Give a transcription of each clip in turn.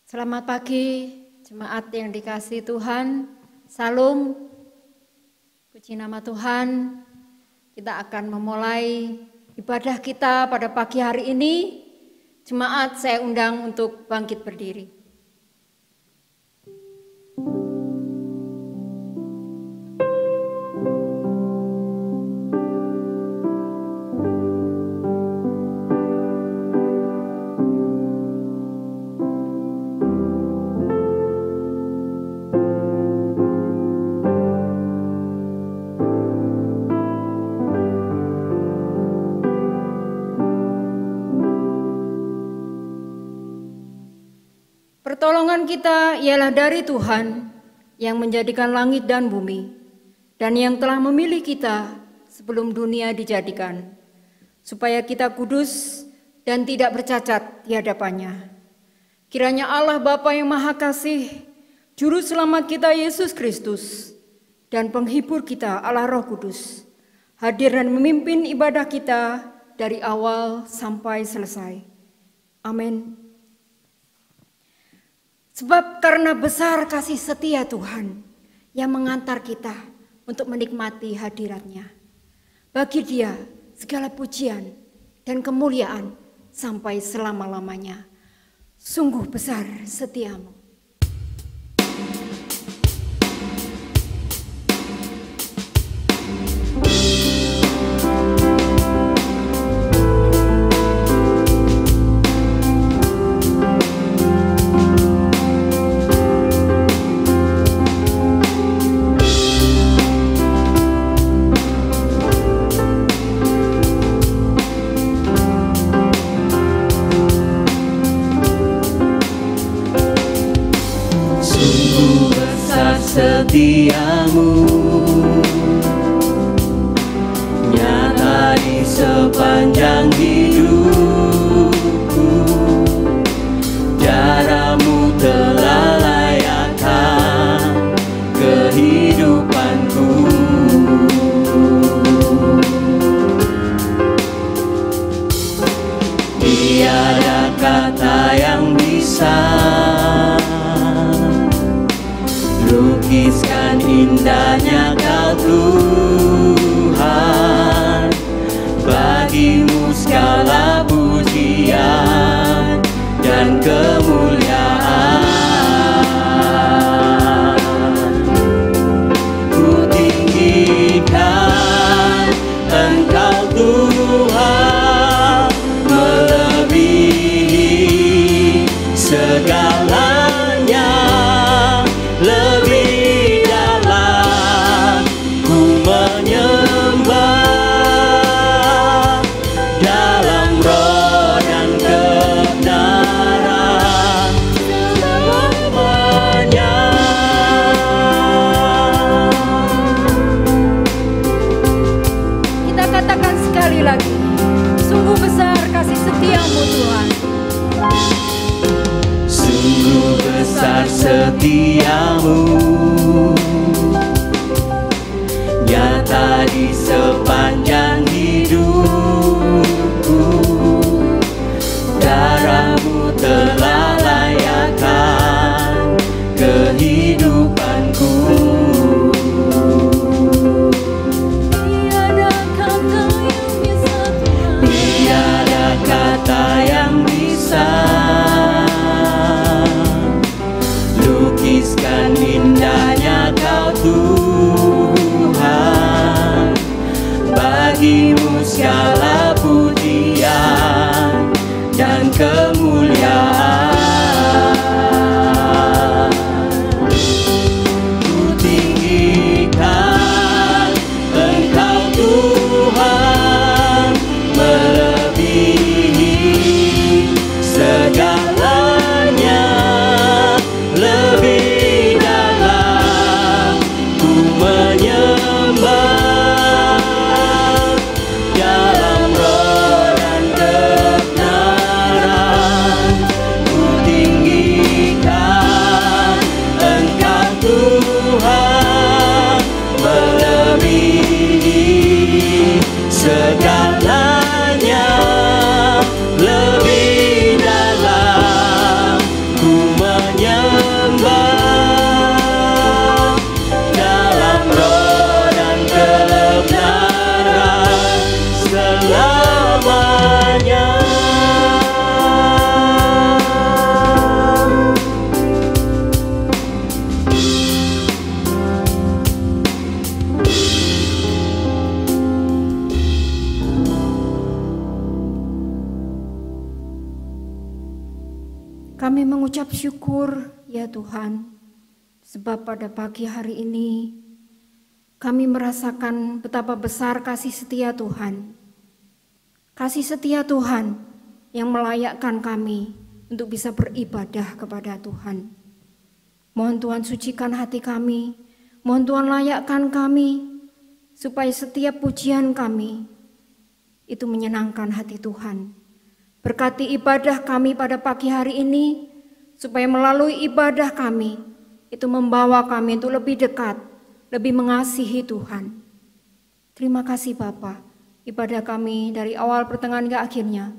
Selamat pagi, jemaat yang dikasihi Tuhan. Salam, puji nama Tuhan. Kita akan memulai ibadah kita pada pagi hari ini. Jemaat saya undang untuk bangkit berdiri. Pertolongan kita ialah dari Tuhan yang menjadikan langit dan bumi dan yang telah memilih kita sebelum dunia dijadikan, supaya kita kudus dan tidak bercacat di hadapannya. Kiranya Allah Bapa yang Maha Kasih, Juru Selamat kita Yesus Kristus, dan Penghibur kita Allah Roh Kudus, hadir dan memimpin ibadah kita dari awal sampai selesai. Amin. Sebab karena besar kasih setia Tuhan yang mengantar kita untuk menikmati hadirat-Nya. Bagi Dia segala pujian dan kemuliaan sampai selama-lamanya. Sungguh besar setiamu. Setiamu nyata di sepanjang hidupku, jaramu telah layakkan kehidupanku. Tiada kata yang bisa lukiskan indahnya Kau Tuhan. Bagimu segala pujian dan kemuliaan. Ku tinggikan Engkau Tuhan, melebihi segalanya. Lebih dalam ku menyembah, dalam roh dan kebenaran selamanya. Kita katakan sekali lagi, sungguh besar kasih setiamu Tuhan. Sungguh besar setiamu, nyata di sepanjang hidupku, darahmu telah layakkan kehidupanku. Tiada kata yang bisa Tuhan, Tiada kata yang bisa lukiskan indahnya Kau Tuhan. Bagimu segala pujian dan kemuliaan. Ku tinggikan Engkau Tuhan, melebihi segalanya. Lebih dalam ku menyembah, dalam roh dan kebenaran ku tinggikan Engkau Tuhan, melebihi segalanya. Lebih dalam ku Kami mengucap syukur ya Tuhan, sebab pada pagi hari ini kami merasakan betapa besar kasih setia Tuhan. Kasih setia Tuhan yang melayakkan kami untuk bisa beribadah kepada Tuhan. Mohon Tuhan sucikan hati kami, mohon Tuhan layakkan kami, supaya setiap pujian kami itu menyenangkan hati Tuhan. Berkati ibadah kami pada pagi hari ini, supaya melalui ibadah kami, itu membawa kami untuk lebih dekat, lebih mengasihi Tuhan. Terima kasih Bapa, ibadah kami dari awal pertengahan ke akhirnya,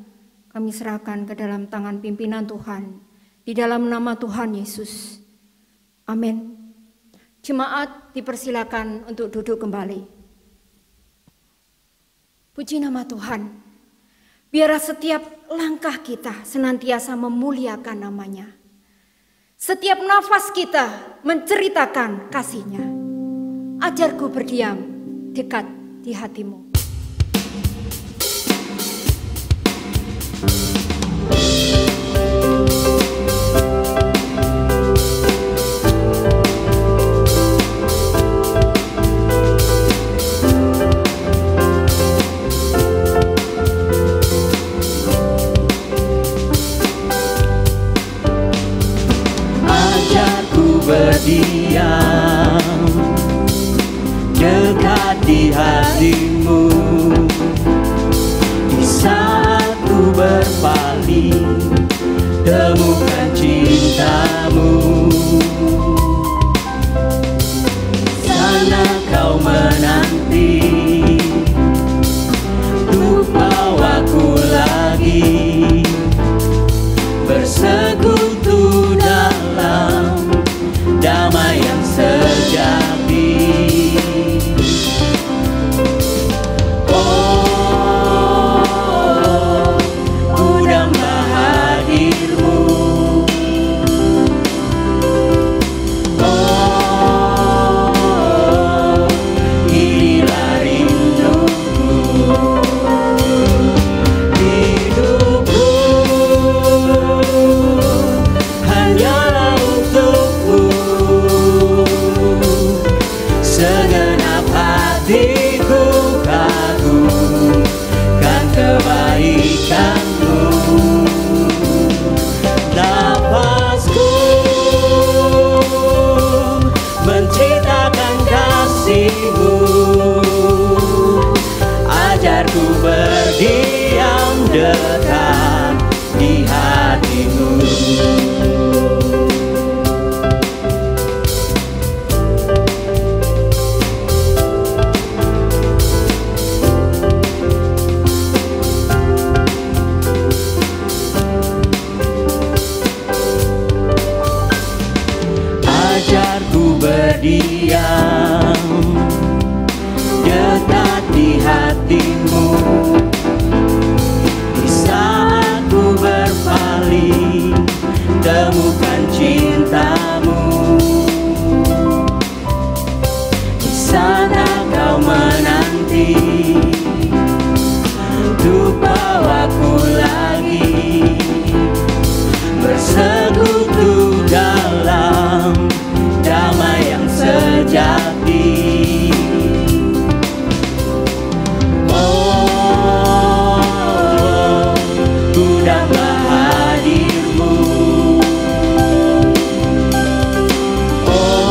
kami serahkan ke dalam tangan pimpinan Tuhan, di dalam nama Tuhan Yesus. Amin. Jemaat dipersilakan untuk duduk kembali. Puji nama Tuhan. Biarlah setiap langkah kita senantiasa memuliakan namanya. Setiap nafas kita menceritakan kasih-Nya. Ajarku berdiam dekat di hatimu. Berdiam dekat di hatimu, di saat ku berpaling temukan cintamu. Sana kau menanti untuk bawaku lagi bersekutu dalam damai yang sejati. Oh, ku damba hadirmu. Oh, inilah rinduku. Hidupku hanyalah untukmu. Segenap hatiku kagumkan kebaikanmu. Napasku menceritakan kasih-Mu. Ajarku berdiam dekat di hati-Mu. Berdiam dekat di hati-Mu, di saat ku berpaling temukan cinta-Mu. Di sana kau menanti untuk bawaku lagi bersekutu dalam damai yang sejati. Oh, ku damba hadir-Mu. Oh,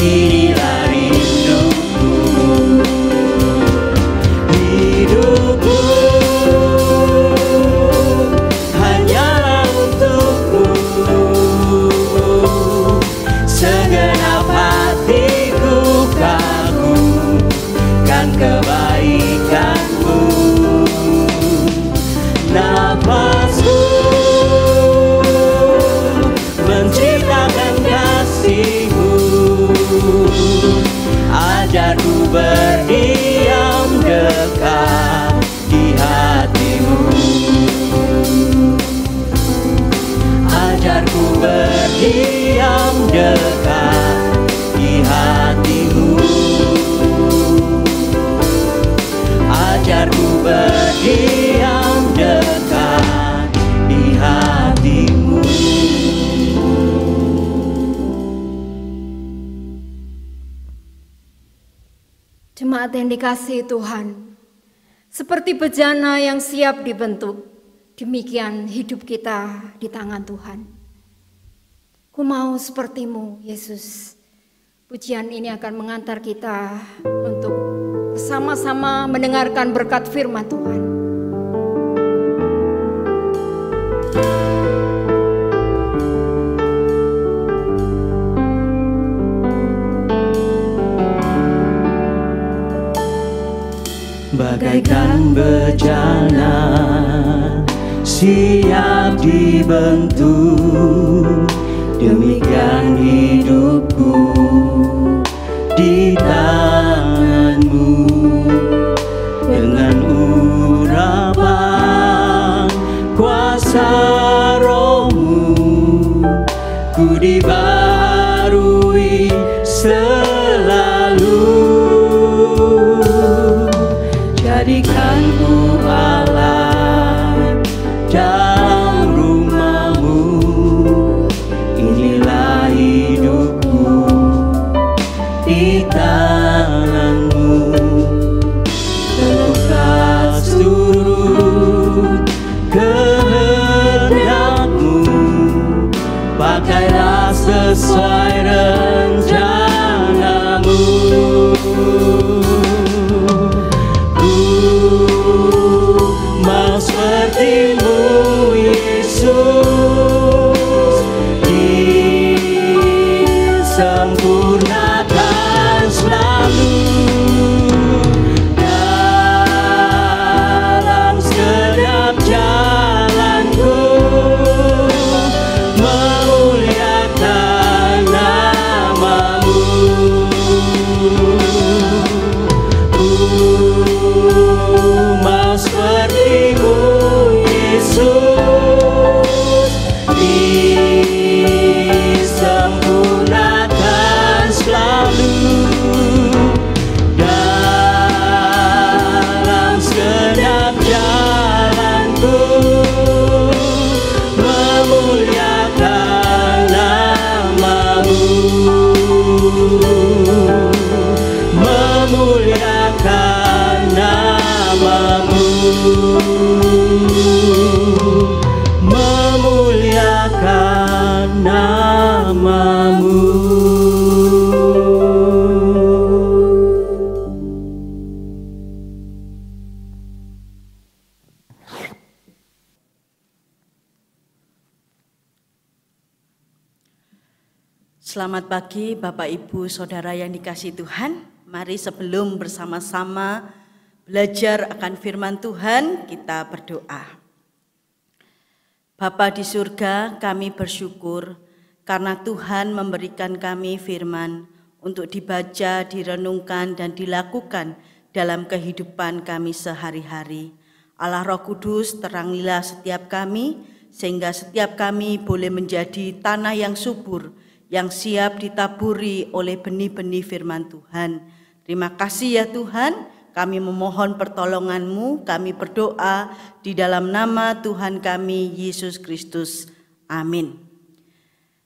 inilah rinduku. Hidupku hanyalah untukmu. Segenap hatiku kagumkan kebaikan-Mu. Napasku menceritakan kasih-Mu. Ajarku berdiam dekat di hati-Mu. Ajarku berdiam dekat di hati-Mu. Jemaat yang dikasihi Tuhan, seperti bejana yang siap dibentuk, demikian hidup kita di tangan Tuhan. Ku mau sepertimu, Yesus. Pujian ini akan mengantar kita untuk bersama-sama mendengarkan berkat firman Tuhan. Bagaikan bejana siap dibentuk, demikian hidupku di tangan-Mu. Dengan urapan kuasa Roh-Mu, ku dibarui selalu. Jadikanku alat dalam rumah-Mu, inilah hidupku di tangan-Mu. Lekas turut kehendak-Mu, pakailah sesuai rencana-Mu. Mau seperti-Mu, Yesus, disempurnakan selalu dalam setiap jalanku, memuliakan nama-Mu. Mau seperti-Mu, Yesus, disempurnakan selalu dalam segenap jalanku, memuliakan nama-Mu, memuliakan nama-Mu, memuliakan nama-Mu. Selamat pagi Bapak Ibu Saudara yang dikasihi Tuhan. Mari sebelum bersama-sama belajar akan firman Tuhan, kita berdoa. Bapa di surga, kami bersyukur karena Tuhan memberikan kami firman untuk dibaca, direnungkan, dan dilakukan dalam kehidupan kami sehari-hari. Allah Roh Kudus, terangilah setiap kami, sehingga setiap kami boleh menjadi tanah yang subur, yang siap ditaburi oleh benih-benih firman Tuhan. Terima kasih ya Tuhan, kami memohon pertolongan-Mu, kami berdoa di dalam nama Tuhan kami, Yesus Kristus. Amin.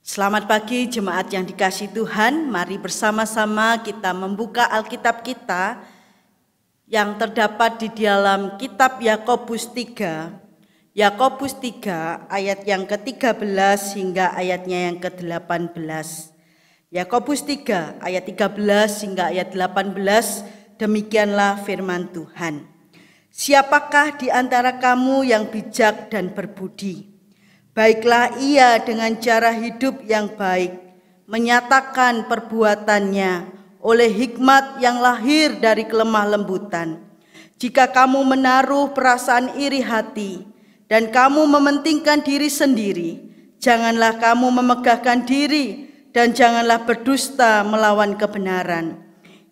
Selamat pagi jemaat yang dikasihi Tuhan, mari bersama-sama kita membuka Alkitab kita yang terdapat di dalam kitab Yakobus 3. Yakobus 3 ayat yang ke-13 hingga ayatnya yang ke-18. Yakobus 3 ayat 13 hingga ayat 18, demikianlah firman Tuhan. Siapakah di antara kamu yang bijak dan berbudi? Baiklah ia dengan cara hidup yang baik, menyatakan perbuatannya oleh hikmat yang lahir dari kelemah lembutan. Jika kamu menaruh perasaan iri hati dan kamu mementingkan diri sendiri, janganlah kamu memegahkan diri dan janganlah berdusta melawan kebenaran.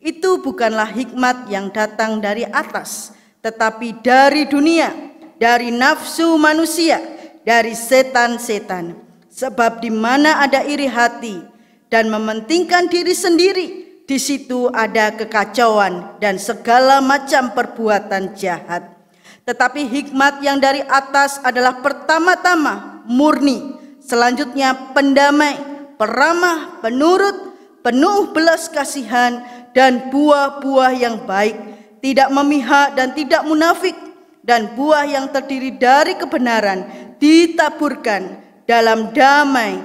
Itu bukanlah hikmat yang datang dari atas, tetapi dari dunia, dari nafsu manusia, dari setan-setan. Sebab di mana ada iri hati dan mementingkan diri sendiri, di situ ada kekacauan dan segala macam perbuatan jahat. Tetapi hikmat yang dari atas adalah pertama-tama murni, selanjutnya pendamai, peramah, penurut, penuh belas kasihan, dan buah-buah yang baik, tidak memihak dan tidak munafik, dan buah yang terdiri dari kebenaran ditaburkan dalam damai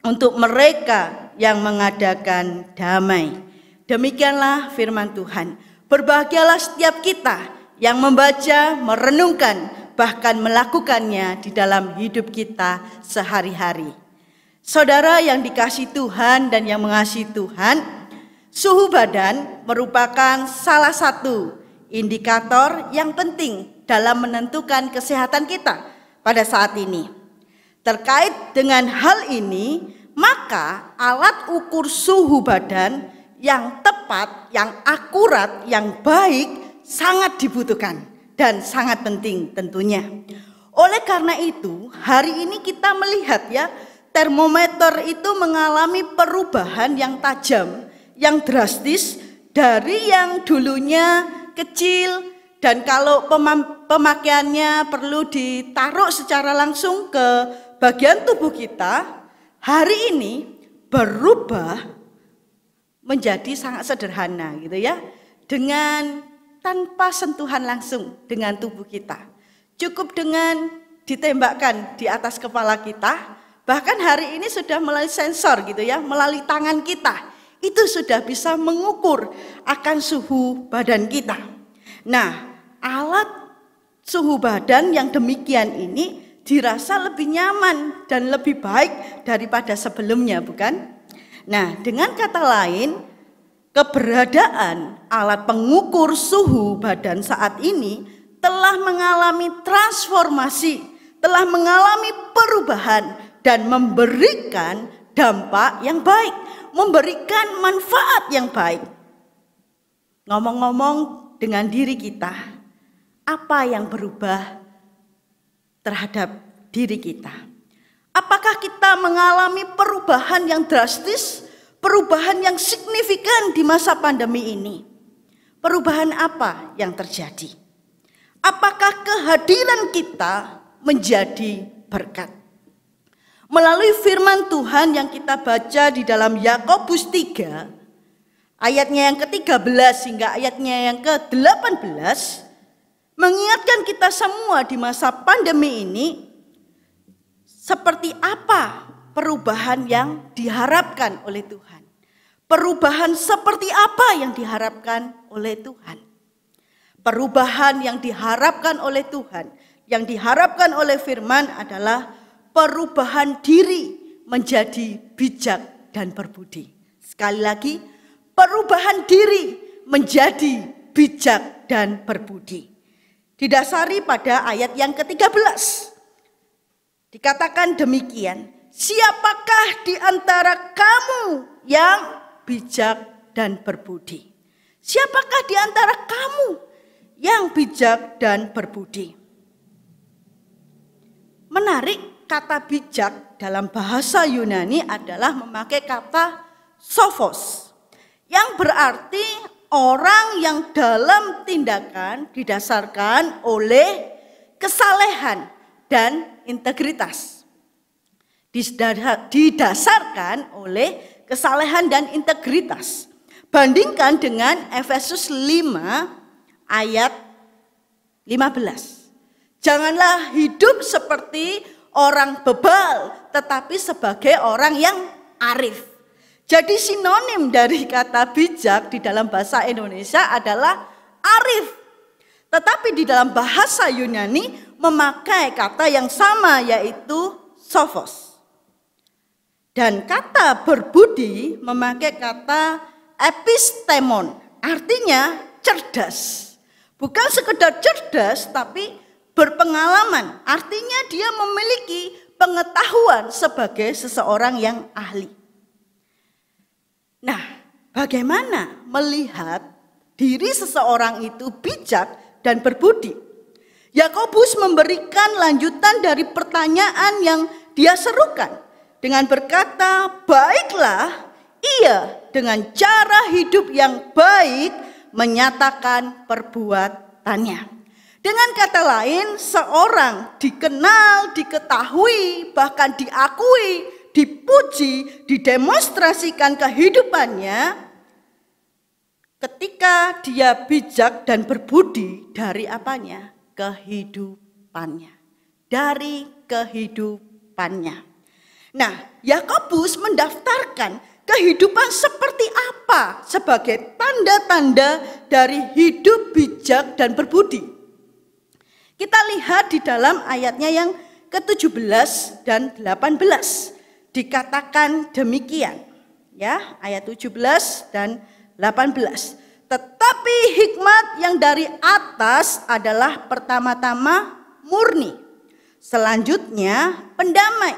untuk mereka yang mengadakan damai. Demikianlah firman Tuhan. Berbahagialah setiap kita yang membaca, merenungkan, bahkan melakukannya di dalam hidup kita sehari-hari. Saudara yang dikasihi Tuhan dan yang mengasihi Tuhan, suhu badan merupakan salah satu indikator yang penting dalam menentukan kesehatan kita pada saat ini. Terkait dengan hal ini, maka alat ukur suhu badan yang tepat, yang akurat, yang baik sangat dibutuhkan dan sangat penting tentunya. Oleh karena itu, hari ini kita melihat ya, termometer itu mengalami perubahan yang tajam, yang drastis dari yang dulunya kecil dan kalau pemakaiannya perlu ditaruh secara langsung ke bagian tubuh kita, hari ini berubah menjadi sangat sederhana gitu ya, dengan tanpa sentuhan langsung dengan tubuh kita. Cukup dengan ditembakkan di atas kepala kita, bahkan hari ini sudah melalui sensor gitu ya, melalui tangan kita, itu sudah bisa mengukur akan suhu badan kita. Nah, alat suhu badan yang demikian ini dirasa lebih nyaman dan lebih baik daripada sebelumnya, bukan? Nah, dengan kata lain, keberadaan alat pengukur suhu badan saat ini telah mengalami transformasi, telah mengalami perubahan dan memberikan dampak yang baik, memberikan manfaat yang baik. Ngomong-ngomong dengan diri kita, apa yang berubah terhadap diri kita? Apakah kita mengalami perubahan yang drastis, perubahan yang signifikan di masa pandemi ini? Perubahan apa yang terjadi? Apakah kehadiran kita menjadi berkat? Melalui firman Tuhan yang kita baca di dalam Yakobus 3, ayatnya yang ke-13 hingga ayatnya yang ke-18, mengingatkan kita semua di masa pandemi ini, seperti apa perubahan yang diharapkan oleh Tuhan. Perubahan seperti apa yang diharapkan oleh Tuhan. Perubahan yang diharapkan oleh Tuhan, yang diharapkan oleh firman adalah perubahan diri menjadi bijak dan berbudi. Sekali lagi, perubahan diri menjadi bijak dan berbudi. Didasari pada ayat yang ke-13. Dikatakan demikian, siapakah di antara kamu yang bijak dan berbudi? Siapakah di antara kamu yang bijak dan berbudi? Menarik, kata bijak dalam bahasa Yunani adalah memakai kata sophos, yang berarti orang yang dalam tindakan didasarkan oleh kesalehan dan integritas. Didasarkan oleh kesalehan dan integritas. Bandingkan dengan Efesus 5 ayat 15. Janganlah hidup seperti orang bebal, tetapi sebagai orang yang arif. Jadi sinonim dari kata bijak di dalam bahasa Indonesia adalah arif. Tetapi di dalam bahasa Yunani memakai kata yang sama, yaitu sophos. Dan kata berbudi memakai kata epistemon, artinya cerdas. Bukan sekedar cerdas, tapi berpengalaman. Artinya dia memiliki pengetahuan sebagai seseorang yang ahli. Nah, bagaimana melihat diri seseorang itu bijak dan berbudi? Yakobus memberikan lanjutan dari pertanyaan yang dia serukan dengan berkata, baiklah ia dengan cara hidup yang baik menyatakan perbuatannya. Dengan kata lain, seorang dikenal, diketahui, bahkan diakui, dipuji, didemonstrasikan kehidupannya ketika dia bijak dan berbudi dari apanya? Kehidupannya. Dari kehidupannya. Nah, Yakobus mendaftarkan kehidupan seperti apa sebagai tanda-tanda dari hidup bijak dan berbudi. Kita lihat di dalam ayatnya yang ke-17 dan 18. Dikatakan demikian. Ya, ayat 17 dan 18. Tetapi hikmat yang dari atas adalah pertama-tama murni. Selanjutnya pendamai,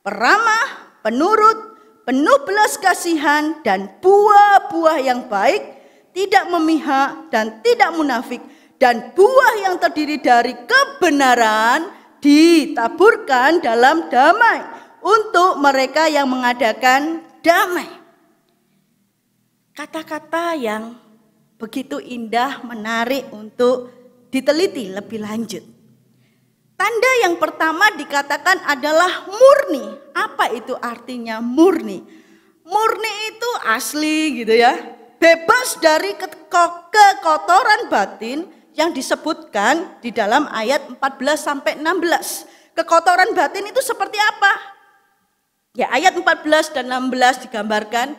peramah, penurut, penuh belas kasihan dan buah-buah yang baik, tidak memihak dan tidak munafik, dan buah yang terdiri dari kebenaran ditaburkan dalam damai untuk mereka yang mengadakan damai. Kata-kata yang begitu indah, menarik untuk diteliti lebih lanjut. Tanda yang pertama dikatakan adalah murni. Apa itu artinya murni? Murni itu asli gitu ya. Bebas dari kekotoran batin yang disebutkan di dalam ayat 14 sampai 16. Kekotoran batin itu seperti apa? Ya, ayat 14 dan 16 digambarkan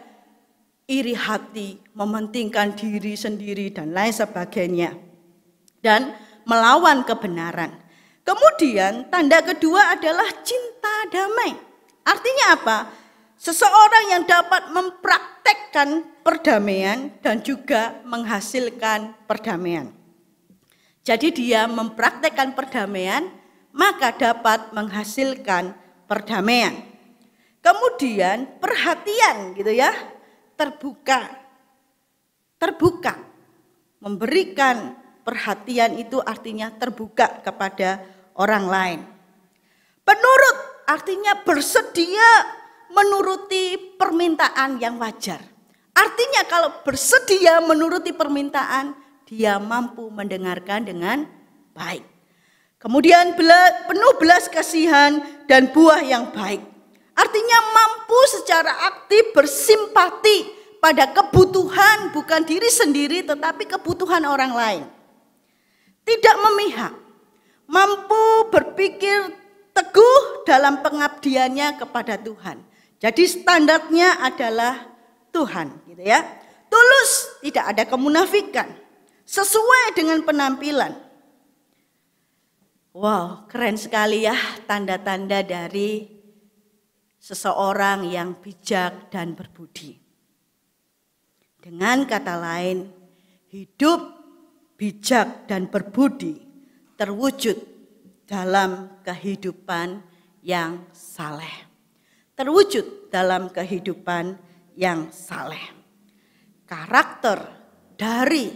iri hati, mementingkan diri sendiri dan lain sebagainya. Dan melawan kebenaran. Kemudian tanda kedua adalah cinta damai. Artinya apa? Seseorang yang dapat mempraktekkan perdamaian dan juga menghasilkan perdamaian. Jadi dia mempraktekkan perdamaian, maka dapat menghasilkan perdamaian. Kemudian perhatian gitu ya, terbuka, memberikan perhatian itu artinya terbuka kepada orang lain. Penurut artinya bersedia menuruti permintaan yang wajar. Artinya kalau bersedia menuruti permintaan, dia mampu mendengarkan dengan baik. Kemudian penuh belas kasihan dan buah yang baik. Artinya mampu secara aktif bersimpati pada kebutuhan bukan diri sendiri tetapi kebutuhan orang lain. Tidak memihak, mampu berpikir teguh dalam pengabdiannya kepada Tuhan. Jadi standarnya adalah Tuhan, gitu ya. Tulus, tidak ada kemunafikan, sesuai dengan penampilan. Wow, keren sekali ya tanda-tanda dari seseorang yang bijak dan berbudi. Dengan kata lain, hidup bijak dan berbudi terwujud dalam kehidupan yang saleh. Terwujud dalam kehidupan yang saleh. Karakter dari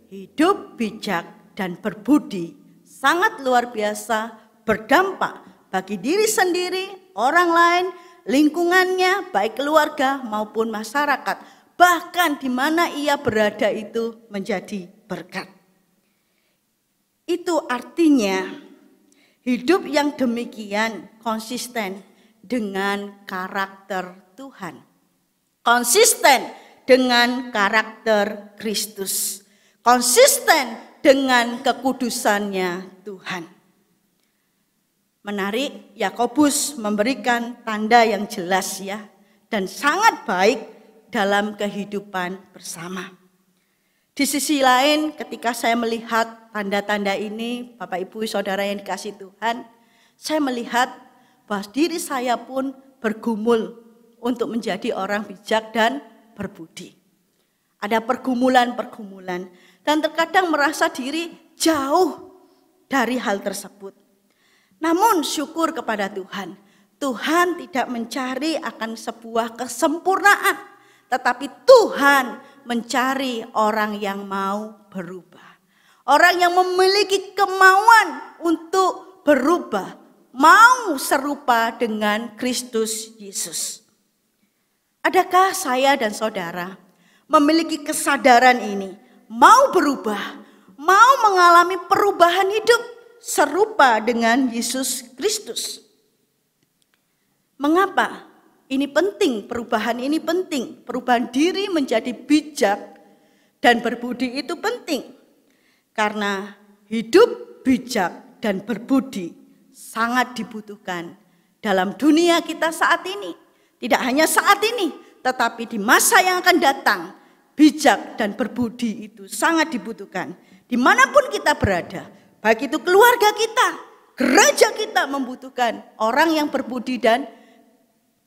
hidup bijak dan berbudi sangat luar biasa, berdampak bagi diri sendiri, orang lain, lingkungannya, baik keluarga maupun masyarakat, bahkan di mana ia berada itu menjadi berkat. Itu artinya hidup yang demikian konsisten dengan karakter Tuhan. Konsisten dengan karakter Kristus. Konsisten dengan kekudusannya Tuhan. Menarik, Yakobus memberikan tanda yang jelas ya, dan sangat baik dalam kehidupan bersama. Di sisi lain, ketika saya melihat tanda-tanda ini, Bapak Ibu Saudara yang dikasihi Tuhan, saya melihat bahwa diri saya pun bergumul untuk menjadi orang bijak dan berbudi. Ada pergumulan-pergumulan, dan terkadang merasa diri jauh dari hal tersebut. Namun syukur kepada Tuhan, Tuhan tidak mencari akan sebuah kesempurnaan, tetapi Tuhan mencari orang yang mau berubah. Orang yang memiliki kemauan untuk berubah, mau serupa dengan Kristus Yesus. Adakah saya dan saudara memiliki kesadaran ini, mau berubah, mau mengalami perubahan hidup serupa dengan Yesus Kristus? Mengapa ini penting? Perubahan ini penting. Perubahan diri menjadi bijak dan berbudi itu penting. Karena hidup bijak dan berbudi sangat dibutuhkan dalam dunia kita saat ini. Tidak hanya saat ini, tetapi di masa yang akan datang, bijak dan berbudi itu sangat dibutuhkan. Dimanapun kita berada, baik itu keluarga kita, gereja kita membutuhkan orang yang berbudi dan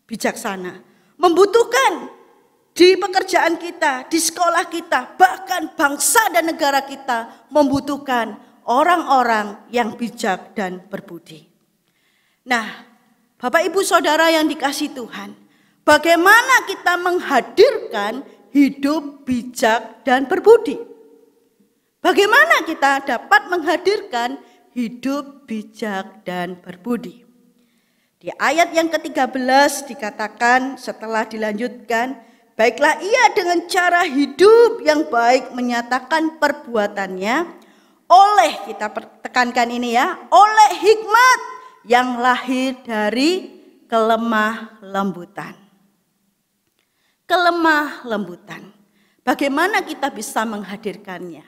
bijaksana. Membutuhkan di pekerjaan kita, di sekolah kita, bahkan bangsa dan negara kita membutuhkan orang-orang yang bijak dan berbudi. Nah, Bapak Ibu Saudara yang dikasihi Tuhan, bagaimana kita menghadirkan hidup bijak dan berbudi? Bagaimana kita dapat menghadirkan hidup bijak dan berbudi? Di ayat yang ke-13 dikatakan setelah dilanjutkan, baiklah ia dengan cara hidup yang baik menyatakan perbuatannya oleh, kita tekankan ini ya, oleh hikmat yang lahir dari kelemah lembutan. Kelemah lembutan. Bagaimana kita bisa menghadirkannya?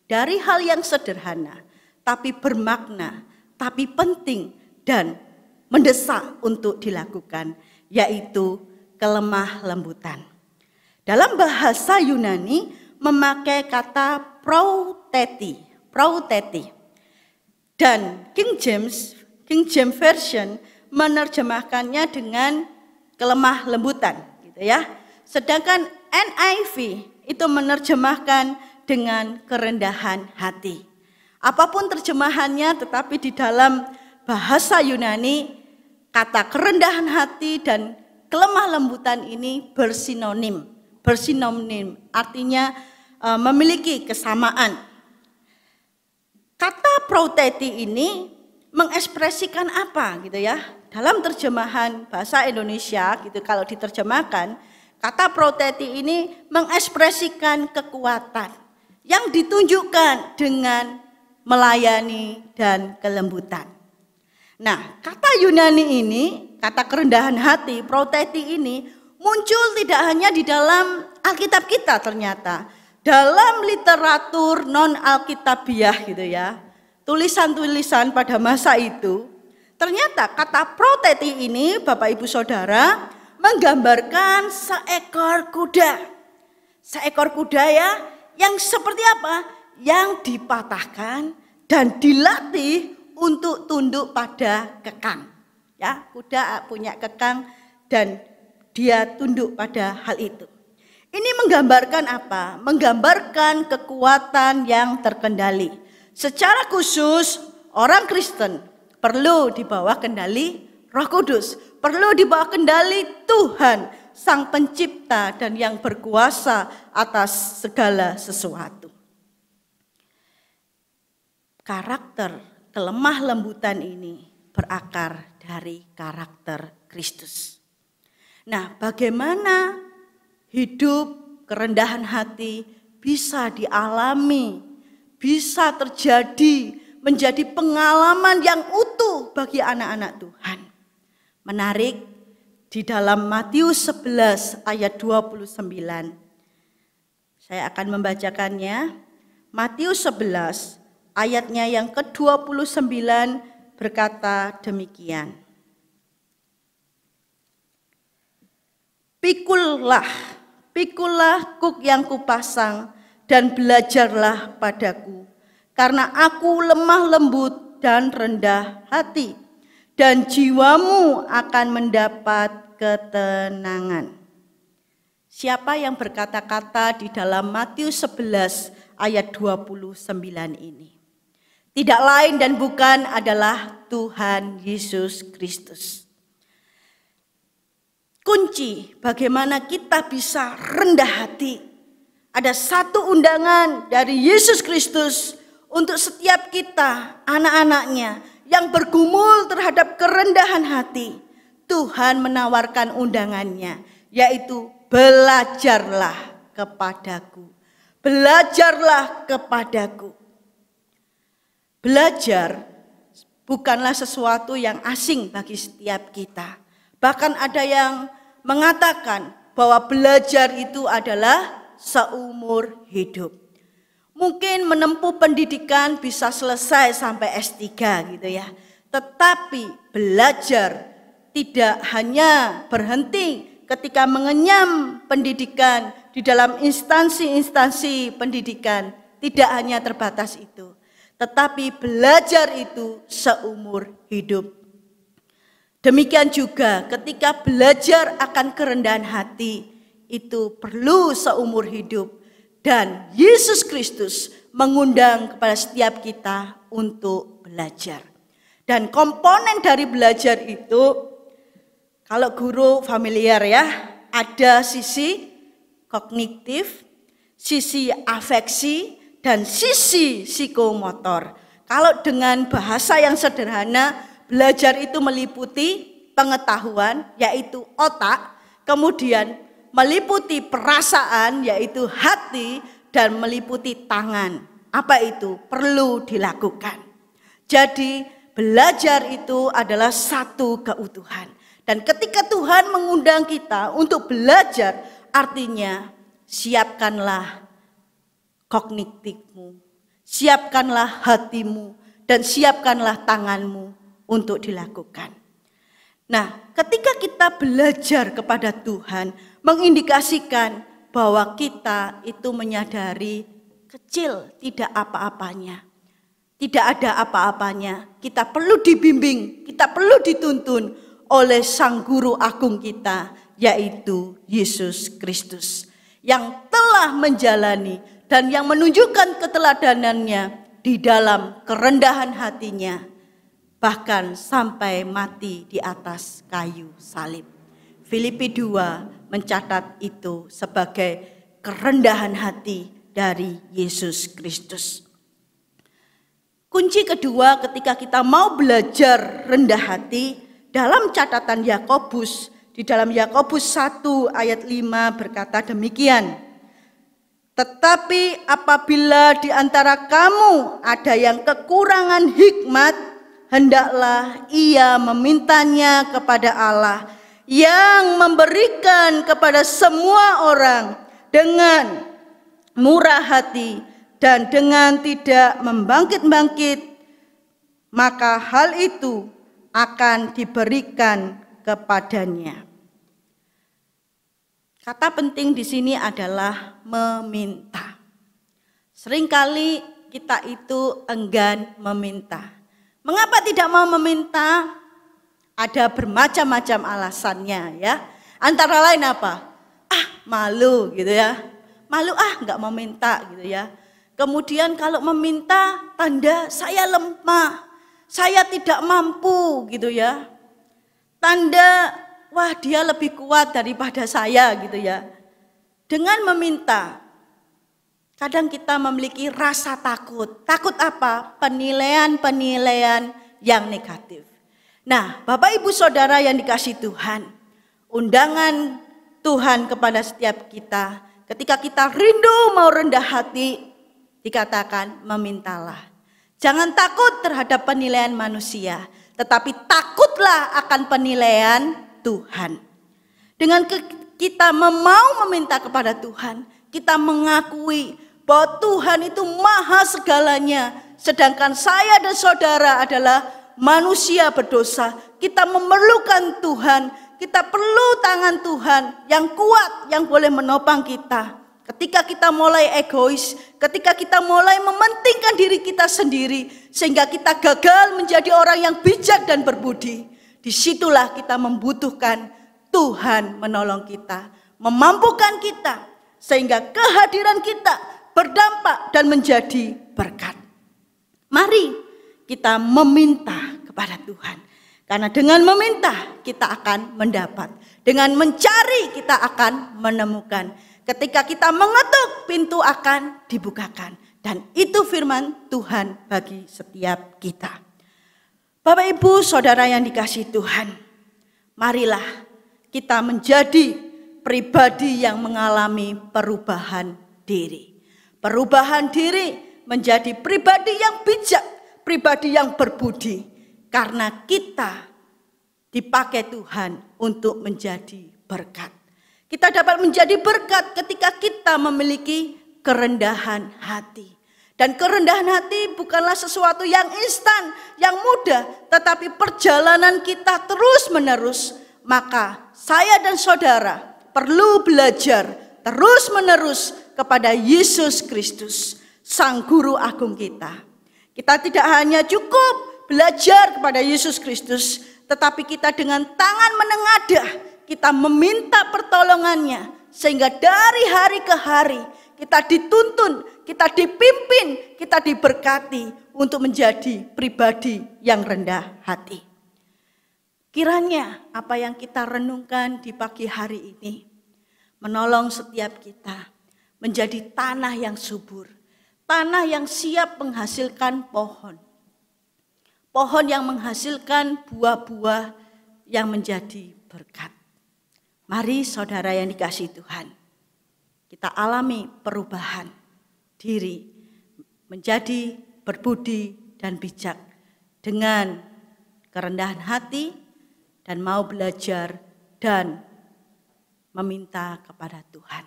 Dari hal yang sederhana, tapi bermakna, tapi penting dan mendesak untuk dilakukan, yaitu kelemah lembutan. Dalam bahasa Yunani memakai kata prouteti. Dan King James Version menerjemahkannya dengan kelemah lembutan, gitu ya. Sedangkan NIV itu menerjemahkan dengan kerendahan hati. Apapun terjemahannya, tetapi di dalam bahasa Yunani kata kerendahan hati dan kelemah lembutan ini bersinonim, artinya memiliki kesamaan. Kata prouteti ini mengekspresikan apa gitu ya? Dalam terjemahan bahasa Indonesia gitu, kalau diterjemahkan, kata prouteti ini mengekspresikan kekuatan yang ditunjukkan dengan melayani dan kelembutan. Nah, kata Yunani ini, kata kerendahan hati, prouteti ini muncul tidak hanya di dalam Alkitab kita ternyata. Dalam literatur non-Alkitabiah gitu ya, tulisan-tulisan pada masa itu, ternyata kata prouteti ini, Bapak Ibu Saudara, menggambarkan seekor kuda. Seekor kuda ya, yang seperti apa? Yang dipatahkan dan dilatih untuk tunduk pada kekang. Ya, kuda punya kekang dan dia tunduk pada hal itu. Ini menggambarkan apa? Menggambarkan kekuatan yang terkendali. Secara khusus orang Kristen perlu di bawah kendali Roh Kudus, perlu di bawah kendali Tuhan, Sang Pencipta dan yang berkuasa atas segala sesuatu. Karakter kelemah lembutan ini berakar dari karakter Kristus. Nah, bagaimana hidup kerendahan hati bisa dialami, bisa terjadi, menjadi pengalaman yang utuh bagi anak-anak Tuhan. Menarik, di dalam Matius 11 ayat 29. Saya akan membacakannya. Matius 11 ayatnya yang ke-29 berkata demikian. Pikulah kuk yang kupasang dan belajarlah padaku, karena aku lemah lembut dan rendah hati, dan jiwamu akan mendapat ketenangan. Siapa yang berkata-kata di dalam Matius 11 ayat 29 ini? Tidak lain dan bukan adalah Tuhan Yesus Kristus. Kunci bagaimana kita bisa rendah hati. Ada satu undangan dari Yesus Kristus untuk setiap kita, anak-anaknya yang bergumul terhadap kerendahan hati. Tuhan menawarkan undangannya, yaitu belajarlah kepadaku. Belajarlah kepadaku. Belajar bukanlah sesuatu yang asing bagi setiap kita. Bahkan ada yang mengatakan bahwa belajar itu adalah seumur hidup. Mungkin menempuh pendidikan bisa selesai sampai S3 gitu ya. Tetapi belajar tidak hanya berhenti ketika mengenyam pendidikan di dalam instansi-instansi pendidikan. Tidak hanya terbatas itu. Tetapi belajar itu seumur hidup. Demikian juga ketika belajar akan kerendahan hati, itu perlu seumur hidup. Dan Yesus Kristus mengundang kepada setiap kita untuk belajar. Dan komponen dari belajar itu, kalau guru familiar ya, ada sisi kognitif, sisi afeksi, dan sisi psikomotor. Kalau dengan bahasa yang sederhana, belajar itu meliputi pengetahuan, yaitu otak, kemudian meliputi perasaan, yaitu hati, dan meliputi tangan. Apa itu? Perlu dilakukan. Jadi belajar itu adalah satu keutuhan. Dan ketika Tuhan mengundang kita untuk belajar, artinya siapkanlah kognitifmu, siapkanlah hatimu, dan siapkanlah tanganmu untuk dilakukan. Nah, ketika kita belajar kepada Tuhan, mengindikasikan bahwa kita itu menyadari kecil, tidak apa-apanya. Tidak ada apa-apanya. Kita perlu dibimbing, kita perlu dituntun oleh Sang Guru Agung kita, yaitu Yesus Kristus, yang telah menjalani dan yang menunjukkan keteladanannya di dalam kerendahan hatinya, bahkan sampai mati di atas kayu salib. Filipi 2 mencatat itu sebagai kerendahan hati dari Yesus Kristus. Kunci kedua ketika kita mau belajar rendah hati, dalam catatan Yakobus, di dalam Yakobus 1 ayat 5 berkata demikian. Tetapi apabila di antara kamu ada yang kekurangan hikmat, hendaklah ia memintanya kepada Allah yang memberikan kepada semua orang dengan murah hati dan dengan tidak membangkit-bangkit, maka hal itu akan diberikan kepadanya. Kata penting di sini adalah meminta. Seringkali kita itu enggan meminta. Mengapa tidak mau meminta? Ada bermacam-macam alasannya ya. Antara lain apa? Malu gitu ya. Malu enggak mau minta gitu ya. Kemudian kalau meminta tanda saya lemah, saya tidak mampu gitu ya. Tanda wah dia lebih kuat daripada saya gitu ya. Dengan meminta, kadang kita memiliki rasa takut. Takut apa? Penilaian-penilaian yang negatif. Nah, Bapak Ibu Saudara yang dikasihi Tuhan, undangan Tuhan kepada setiap kita, ketika kita rindu mau rendah hati, dikatakan memintalah. Jangan takut terhadap penilaian manusia, tetapi takutlah akan penilaian Tuhan. Dengan kita mau meminta kepada Tuhan, kita mengakui bahwa Tuhan itu maha segalanya. Sedangkan saya dan saudara adalah manusia berdosa. Kita memerlukan Tuhan, kita perlu tangan Tuhan yang kuat, yang boleh menopang kita. Ketika kita mulai egois, ketika kita mulai mementingkan diri kita sendiri, sehingga kita gagal menjadi orang yang bijak dan berbudi, disitulah kita membutuhkan Tuhan menolong kita, memampukan kita, sehingga kehadiran kita berdampak dan menjadi berkat. Mari kita meminta kepada Tuhan, karena dengan meminta kita akan mendapat, dengan mencari kita akan menemukan. Ketika kita mengetuk, pintu akan dibukakan. Dan itu firman Tuhan bagi setiap kita. Bapak Ibu Saudara yang dikasihi Tuhan, marilah kita menjadi pribadi yang mengalami perubahan diri. Perubahan diri menjadi pribadi yang bijak, pribadi yang berbudi. Karena kita dipakai Tuhan untuk menjadi berkat. Kita dapat menjadi berkat ketika kita memiliki kerendahan hati. Dan kerendahan hati bukanlah sesuatu yang instan, yang mudah, tetapi perjalanan kita terus-menerus. Maka saya dan saudara perlu belajar terus-menerus kepada Yesus Kristus, Sang Guru Agung kita. Kita tidak hanya cukup belajar kepada Yesus Kristus, tetapi kita dengan tangan menengadah, kita meminta pertolongannya, sehingga dari hari ke hari kita dituntun, kita dipimpin, kita diberkati untuk menjadi pribadi yang rendah hati. Kiranya apa yang kita renungkan di pagi hari ini menolong setiap kita menjadi tanah yang subur, tanah yang siap menghasilkan pohon. Pohon yang menghasilkan buah-buah yang menjadi berkat. Mari saudara yang dikasihi Tuhan, kita alami perubahan diri menjadi berbudi dan bijak dengan kerendahan hati dan mau belajar dan meminta kepada Tuhan.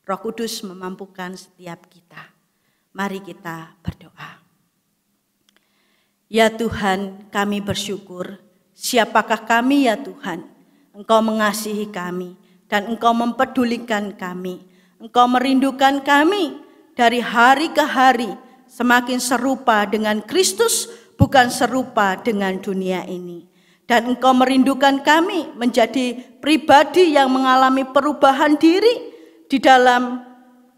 Roh Kudus memampukan setiap kita. Mari kita berdoa. Ya Tuhan, kami bersyukur. Siapakah kami ya Tuhan? Engkau mengasihi kami dan Engkau mempedulikan kami. Engkau merindukan kami dari hari ke hari, semakin serupa dengan Kristus, bukan serupa dengan dunia ini. Dan Engkau merindukan kami menjadi pribadi yang mengalami perubahan diri di dalam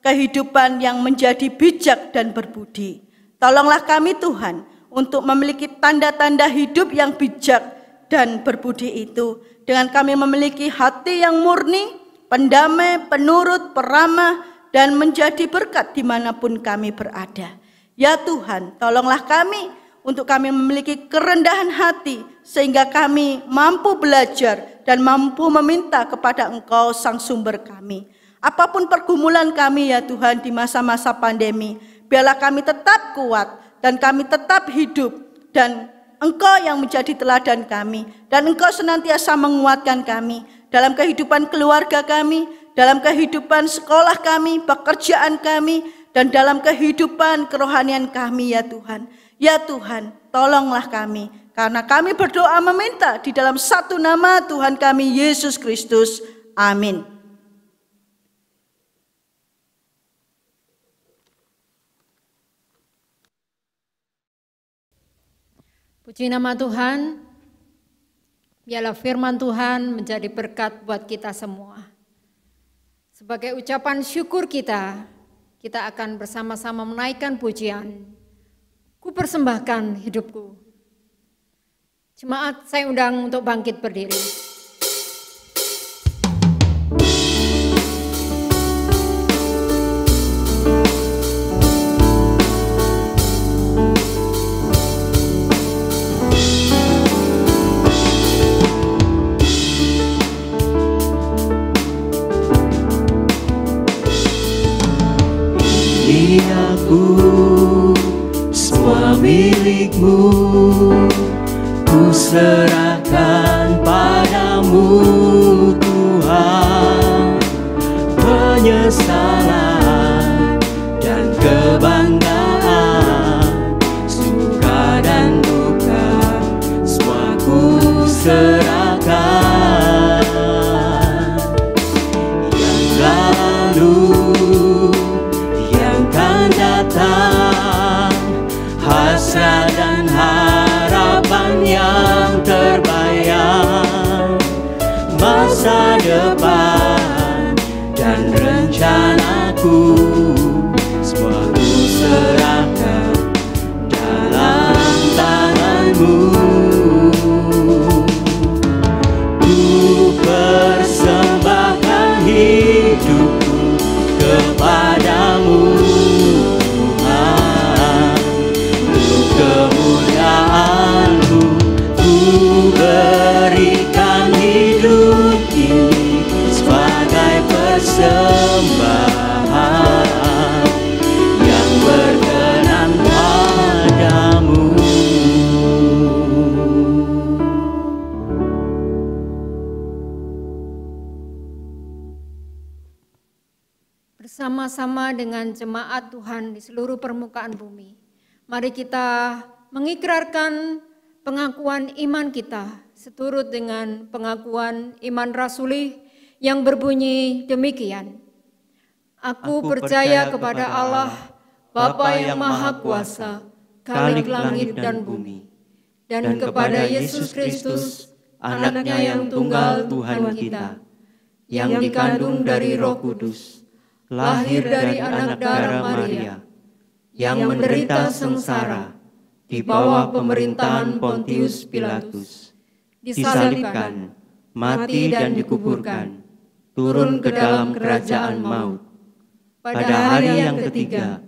kehidupan yang menjadi bijak dan berbudi. Tolonglah kami Tuhan untuk memiliki tanda-tanda hidup yang bijak dan berbudi itu. Dengan kami memiliki hati yang murni, pendamai, penurut, peramah, dan menjadi berkat dimanapun kami berada. Ya Tuhan, tolonglah kami untuk kami memiliki kerendahan hati, sehingga kami mampu belajar dan mampu meminta kepada Engkau Sang Sumber kami. Apapun pergumulan kami ya Tuhan di masa-masa pandemi, biarlah kami tetap kuat dan kami tetap hidup, dan Engkau yang menjadi teladan kami, dan Engkau senantiasa menguatkan kami dalam kehidupan keluarga kami, dalam kehidupan sekolah kami, pekerjaan kami, dan dalam kehidupan kerohanian kami ya Tuhan. Ya Tuhan, tolonglah kami, karena kami berdoa meminta di dalam satu nama Tuhan kami Yesus Kristus. Amin. Puji nama Tuhan, biarlah firman Tuhan menjadi berkat buat kita semua. Sebagai ucapan syukur kita akan bersama-sama menaikkan pujian. Ku persembahkan hidupku. Jemaat, saya undang untuk bangkit berdiri. Aku semua milikmu, ku serahkan padamu Tuhan. Penyesalan dan kebanggaan, suka dan duka, semua ku serahkan. Yang lalu datang, hasrat dan harapan yang terbayang, masa depan dan rencanaku. bersama-sama dengan jemaat Tuhan di seluruh permukaan bumi. Mari kita mengikrarkan pengakuan iman kita seturut dengan pengakuan iman rasuli yang berbunyi demikian. Aku percaya kepada Allah, Bapa yang Maha Kuasa, Khalik langit dan bumi, dan kepada Yesus Kristus, Anaknya yang tunggal Tuhan kita, yang dikandung dari Roh Kudus, lahir dari anak darah Maria, yang menderita sengsara di bawah pemerintahan Pontius Pilatus, disalibkan, mati dan dikuburkan, turun ke dalam kerajaan maut. Pada hari yang ketiga,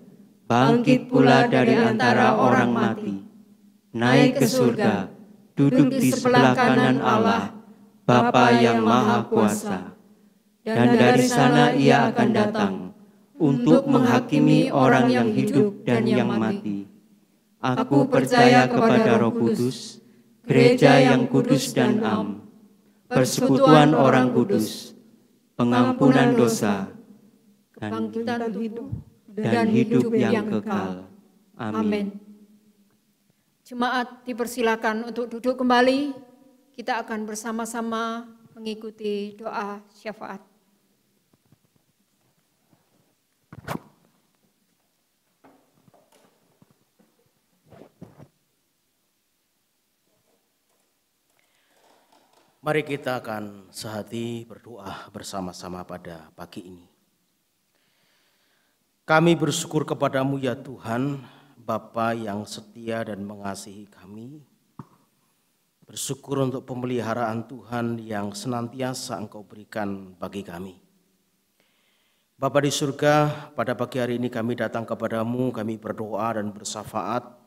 bangkit pula dari antara orang mati, naik ke surga, duduk di sebelah kanan Allah, Bapa yang Maha Kuasa. Dan dari sana ia akan datang untuk menghakimi orang yang hidup dan yang mati. Aku percaya kepada Roh Kudus, gereja yang kudus dan am, persekutuan orang kudus, pengampunan dosa, kebangkitan hidup, dan hidup yang kekal. Amin. Jemaat dipersilakan untuk duduk kembali. Kita akan bersama-sama mengikuti doa syafaat. Mari kita akan sehati berdoa bersama-sama pada pagi ini. Kami bersyukur kepadamu ya Tuhan, Bapa yang setia dan mengasihi kami. Bersyukur untuk pemeliharaan Tuhan yang senantiasa Engkau berikan bagi kami. Bapa di surga, pada pagi hari ini kami datang kepadamu, kami berdoa dan bersyafaat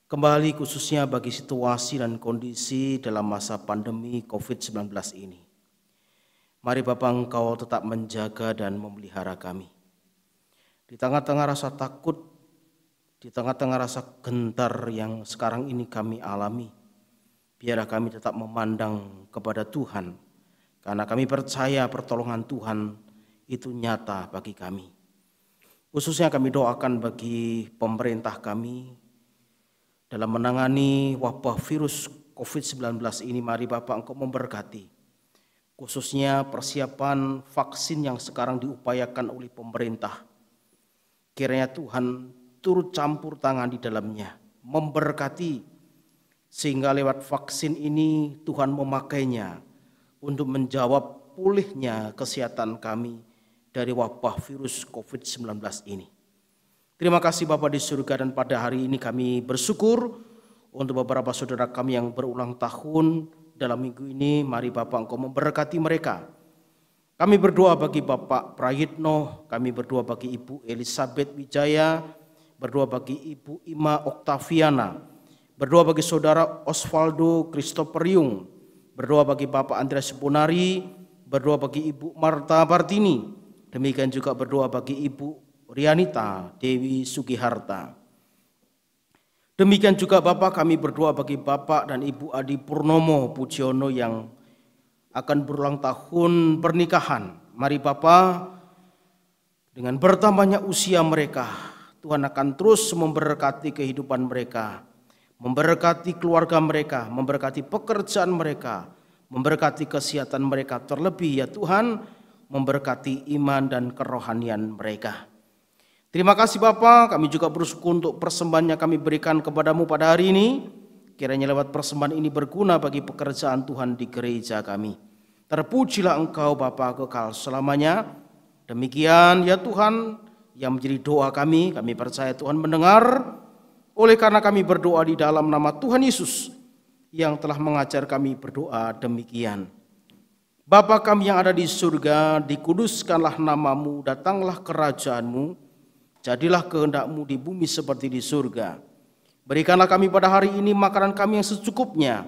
kembali khususnya bagi situasi dan kondisi dalam masa pandemi COVID-19 ini. Mari Bapa Engkau tetap menjaga dan memelihara kami. Di tengah-tengah rasa takut, di tengah-tengah rasa gentar yang sekarang ini kami alami, biarlah kami tetap memandang kepada Tuhan, karena kami percaya pertolongan Tuhan itu nyata bagi kami. Khususnya kami doakan bagi pemerintah kami, dalam menangani wabah virus COVID-19 ini, mari Bapak Engkau memberkati. Khususnya persiapan vaksin yang sekarang diupayakan oleh pemerintah. Kiranya Tuhan turut campur tangan di dalamnya, memberkati. Sehingga lewat vaksin ini Tuhan memakainya untuk menjawab pulihnya kesehatan kami dari wabah virus COVID-19 ini. Terima kasih Bapa di surga, dan pada hari ini kami bersyukur untuk beberapa saudara kami yang berulang tahun dalam minggu ini. Mari Bapak Engkau memberkati mereka. Kami berdoa bagi Bapak Prayitno, kami berdoa bagi Ibu Elizabeth Wijaya, berdoa bagi Ibu Ima Oktaviana, berdoa bagi Saudara Osvaldo Christoperiung, berdoa bagi Bapak Andreas Bonari, berdoa bagi Ibu Marta Bartini, demikian juga berdoa bagi Ibu Rianita Dewi Sugiharta. Demikian juga Bapak, kami berdoa bagi Bapak dan Ibu Adi Purnomo Pujiono yang akan berulang tahun pernikahan. Mari Bapak, dengan bertambahnya usia mereka, Tuhan akan terus memberkati kehidupan mereka, memberkati keluarga mereka, memberkati pekerjaan mereka, memberkati kesehatan mereka, terlebih ya Tuhan, memberkati iman dan kerohanian mereka. Terima kasih Bapa, kami juga bersyukur untuk persembahan yang kami berikan kepadamu pada hari ini. Kiranya lewat persembahan ini berguna bagi pekerjaan Tuhan di gereja kami. Terpujilah Engkau Bapa kekal selamanya. Demikian ya Tuhan yang menjadi doa kami percaya Tuhan mendengar. Oleh karena kami berdoa di dalam nama Tuhan Yesus yang telah mengajar kami berdoa demikian. Bapa kami yang ada di surga, dikuduskanlah namamu, datanglah kerajaanmu. Jadilah kehendak-Mu di bumi seperti di surga. Berikanlah kami pada hari ini makanan kami yang secukupnya,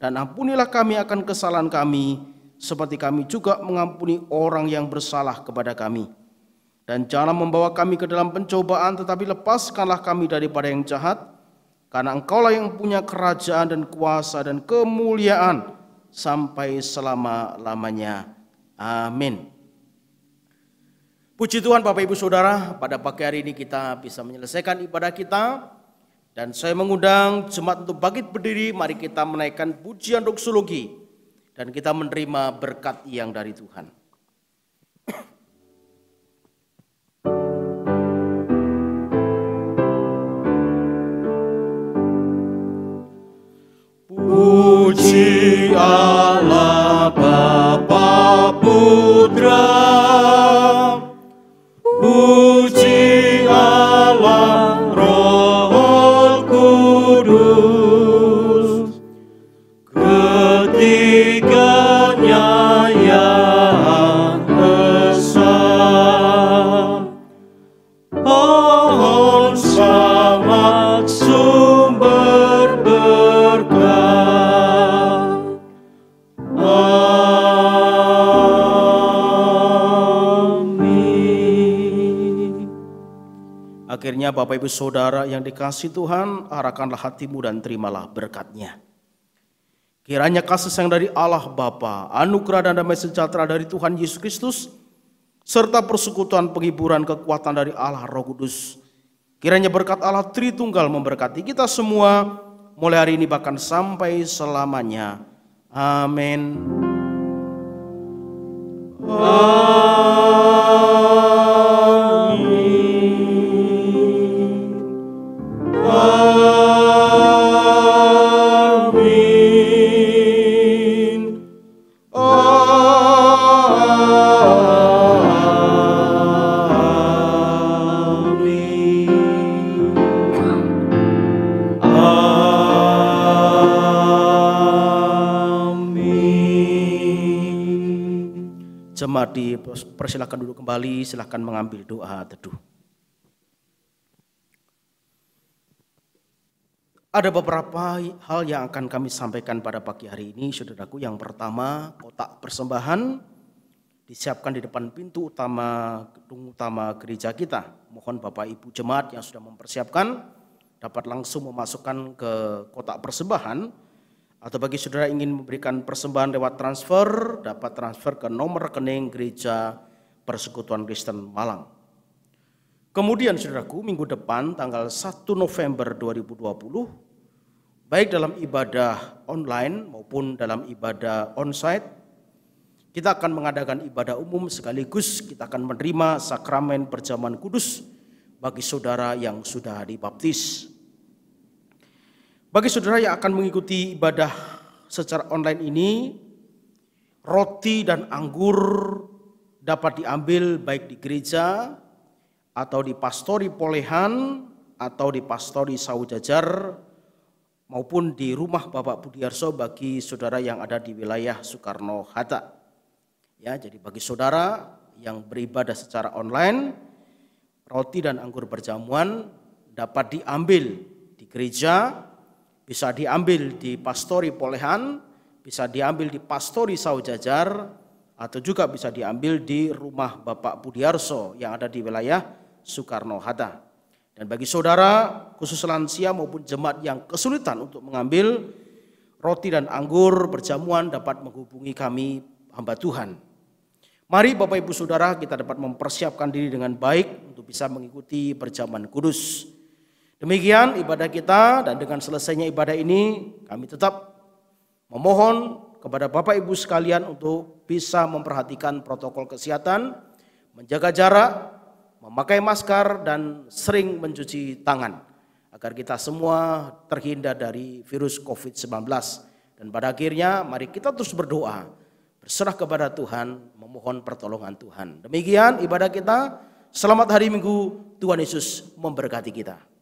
dan ampunilah kami akan kesalahan kami, seperti kami juga mengampuni orang yang bersalah kepada kami. Dan jangan membawa kami ke dalam pencobaan, tetapi lepaskanlah kami daripada yang jahat, karena Engkaulah yang punya kerajaan dan kuasa dan kemuliaan sampai selama-lamanya. Amin. Puji Tuhan Bapak Ibu Saudara, pada pagi hari ini kita bisa menyelesaikan ibadah kita. Dan saya mengundang jemaat untuk bangkit berdiri, mari kita menaikkan pujian doksologi. Dan kita menerima berkat yang dari Tuhan. Puji Allah Bapa Putra, puji Allah Roh Kudus, ketiganya yang esa. Pohon selamat sumber berkah. Amin. Akhirnya Bapak Ibu Saudara yang dikasihi Tuhan, arahkanlah hatimu dan terimalah berkat-Nya. Kiranya kasih sayang dari Allah Bapa, anugerah dan damai sejahtera dari Tuhan Yesus Kristus, serta persekutuan penghiburan kekuatan dari Allah Roh Kudus. Kiranya berkat Allah Tritunggal memberkati kita semua, mulai hari ini bahkan sampai selamanya. Amin. Jemaat dipersilakan duduk kembali, silakan mengambil doa teduh. Ada beberapa hal yang akan kami sampaikan pada pagi hari ini, saudaraku. Yang pertama, kotak persembahan disiapkan di depan pintu utama gedung utama gereja kita. Mohon Bapak Ibu jemaat yang sudah mempersiapkan dapat langsung memasukkan ke kotak persembahan. Atau bagi saudara ingin memberikan persembahan lewat transfer, dapat transfer ke nomor rekening Gereja Persekutuan Kristen Malang. Kemudian saudaraku, minggu depan tanggal 1 November 2020, baik dalam ibadah online maupun dalam ibadah onsite, kita akan mengadakan ibadah umum sekaligus kita akan menerima sakramen perjamuan kudus bagi saudara yang sudah dibaptis. Bagi saudara yang akan mengikuti ibadah secara online ini, roti dan anggur dapat diambil baik di gereja atau di pastori Polehan atau di pastori Saujajar maupun di rumah Bapak Budiarso bagi saudara yang ada di wilayah Soekarno-Hatta. Ya, jadi bagi saudara yang beribadah secara online, roti dan anggur perjamuan dapat diambil di gereja, bisa diambil di pastori Polehan, bisa diambil di pastori Saujajar, atau juga bisa diambil di rumah Bapak Budiarso yang ada di wilayah Soekarno-Hatta. Dan bagi saudara, khusus lansia maupun jemaat yang kesulitan untuk mengambil roti dan anggur perjamuan dapat menghubungi kami hamba Tuhan. Mari Bapak Ibu Saudara kita dapat mempersiapkan diri dengan baik untuk bisa mengikuti perjamuan kudus. Demikian ibadah kita, dan dengan selesainya ibadah ini kami tetap memohon kepada Bapak Ibu sekalian untuk bisa memperhatikan protokol kesehatan, menjaga jarak, memakai masker, dan sering mencuci tangan agar kita semua terhindar dari virus COVID-19. Dan pada akhirnya mari kita terus berdoa, berserah kepada Tuhan, memohon pertolongan Tuhan. Demikian ibadah kita. Selamat hari Minggu, Tuhan Yesus memberkati kita.